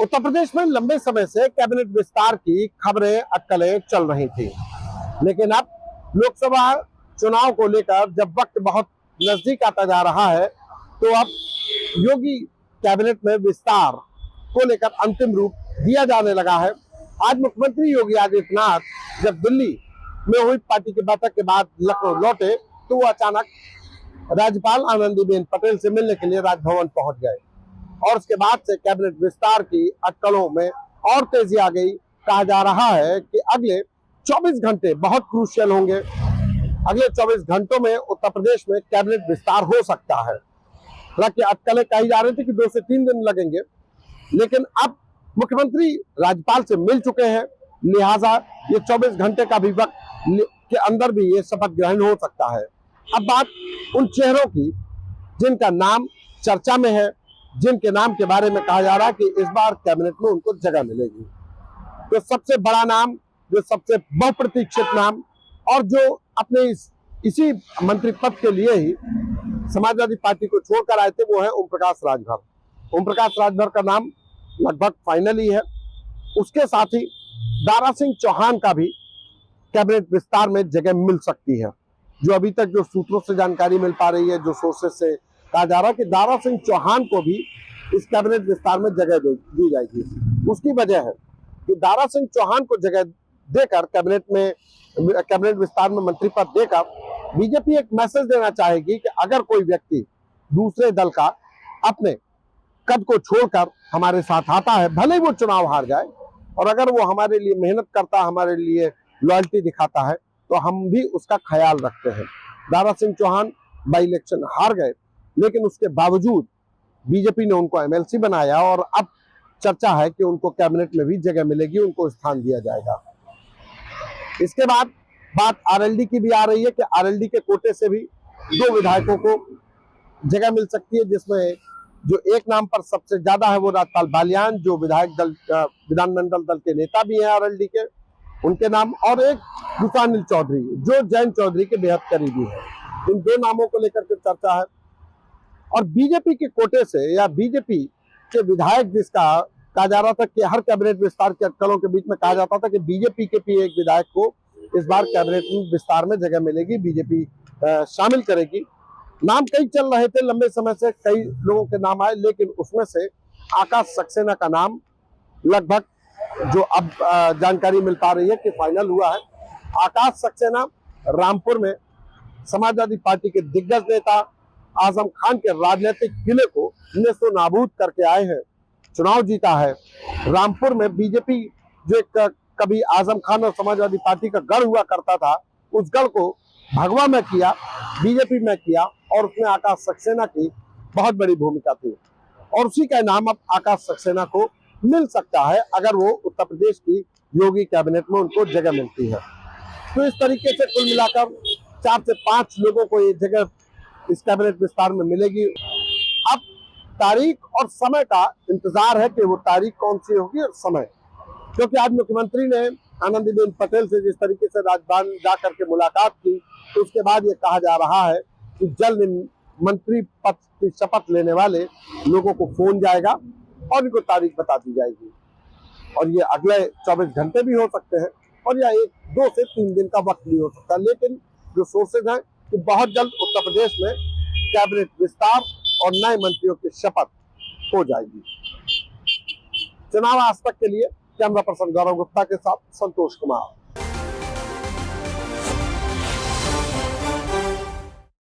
उत्तर प्रदेश में लंबे समय से कैबिनेट विस्तार की खबरें अटकलें चल रही थी, लेकिन अब लोकसभा चुनाव को लेकर जब वक्त बहुत नजदीक आता जा रहा है, तो अब योगी कैबिनेट में विस्तार को लेकर अंतिम रूप दिया जाने लगा है। आज मुख्यमंत्री योगी आदित्यनाथ जब दिल्ली में हुई पार्टी की बैठक के बाद लखनऊ लौटे, तो वो अचानक राज्यपाल आनंदीबेन पटेल से मिलने के लिए राजभवन पहुंच गए और उसके बाद से कैबिनेट विस्तार की अटकलों में और तेजी आ गई। कहा जा रहा है कि अगले 24 घंटे बहुत क्रूशियल होंगे। अगले 24 घंटों में उत्तर प्रदेश में कैबिनेट विस्तार हो सकता है। हालांकि अटकलें कही जा रही थी कि 2 से 3 दिन लगेंगे, लेकिन अब मुख्यमंत्री राज्यपाल से मिल चुके हैं, लिहाजा ये 24 घंटे का भी वक्त के अंदर भी ये शपथ ग्रहण हो सकता है। अब बात उन चेहरों की जिनका नाम चर्चा में है, जिनके नाम के बारे में कहा जा रहा है कि इस बार कैबिनेट में उनको जगह मिलेगी। तो सबसे बड़ा नाम, जो सबसे बहुप्रतीक्षित नाम और जो अपने इसी मंत्री पद के लिए ही समाजवादी पार्टी को छोड़कर आए थे, वो है ओम प्रकाश राजभर। ओम प्रकाश राजभर का नाम लगभग फाइनल ही है। उसके साथ ही दारा सिंह चौहान का भी कैबिनेट विस्तार में जगह मिल सकती है। जो अभी तक जो सूत्रों से जानकारी मिल पा रही है, जो सोर्सेस से कहा जा रहा है कि दारा सिंह चौहान को भी इस कैबिनेट विस्तार में जगह दी जाएगी। उसकी वजह है कि दारा सिंह चौहान को जगह देकर कैबिनेट विस्तार में मंत्री पद देकर बीजेपी एक मैसेज देना चाहेगी कि अगर कोई व्यक्ति दूसरे दल का अपने कद को छोड़कर हमारे साथ आता है, भले ही वो चुनाव हार जाए, और अगर वो हमारे लिए मेहनत करता, हमारे लिए लॉयल्टी दिखाता है, तो हम भी उसका ख्याल रखते हैं। दारा सिंह चौहान बाई इलेक्शन हार गए, लेकिन उसके बावजूद बीजेपी ने उनको एमएलसी बनाया और अब चर्चा है कि उनको कैबिनेट में भी जगह मिलेगी, उनको स्थान दिया जाएगा। इसके बाद बात आरएलडी की भी आ रही है कि आरएलडी के कोटे से भी 2 विधायकों को जगह मिल सकती है, जिसमें जो एक नाम पर सबसे ज्यादा है वो राजपाल बालियान, जो विधानमंडल दल के नेता भी हैं आरएलडी के, उनके नाम, और एक दूसरा अनिल चौधरी जो जयंत चौधरी के बेहद करीबी है। इन 2 नामों को लेकर के चर्चा है। और बीजेपी के कोटे से या बीजेपी के विधायक, जिसका कहा जा रहा था कि हर कैबिनेट विस्तार के अटकलों के बीच में कहा जाता था कि बीजेपी के भी एक विधायक को इस बार कैबिनेट विस्तार में जगह मिलेगी, बीजेपी शामिल करेगी। नाम कई चल रहे थे लंबे समय से, कई लोगों के नाम आए, लेकिन उसमें से आकाश सक्सेना का नाम लगभग जो अब जानकारी मिल पा रही है कि फाइनल हुआ है। आकाश सक्सेना रामपुर में समाजवादी पार्टी के दिग्गज नेता आजम खान के राजनीतिक किले को नेस्तो नाबूद करके आए हैं, चुनाव जीता है। रामपुर में बीजेपी जो एक कभी आजम खान और समाजवादी पार्टी का गढ़ हुआ करता था, उस गढ़ को भगवा में किया, बीजेपी में किया, और उसमें आकाश सक्सेना की बहुत बड़ी भूमिका थी। और उसी का नाम अब आकाश सक्सेना को मिल सकता है अगर वो उत्तर प्रदेश की योगी कैबिनेट में उनको जगह मिलती है। तो इस तरीके से कुल मिलाकर 4 से 5 लोगों को ये जगह इस कैबिनेट विस्तार में मिलेगी। अब तारीख और समय का इंतजार है कि वो तारीख कौन सी होगी और समय, क्योंकि आज मुख्यमंत्री ने आनंदीबेन पटेल से जिस तरीके से राजभवन जाकर के मुलाकात की, तो उसके बाद ये कहा जा रहा है कि जल्द मंत्री पद की शपथ लेने वाले लोगों को फोन जाएगा और इनको तारीख बता दी जाएगी। और ये अगले 24 घंटे भी हो सकते हैं और या 2 से 3 दिन का वक्त भी हो सकता है, लेकिन जो सोर्सेज हैं कि बहुत जल्द उत्तर प्रदेश में कैबिनेट विस्तार और नए मंत्रियों की शपथ हो जाएगी। चुनाव आज तक के लिए कैमरा पर्सन गौरव गुप्ता के साथ संतोष कुमार।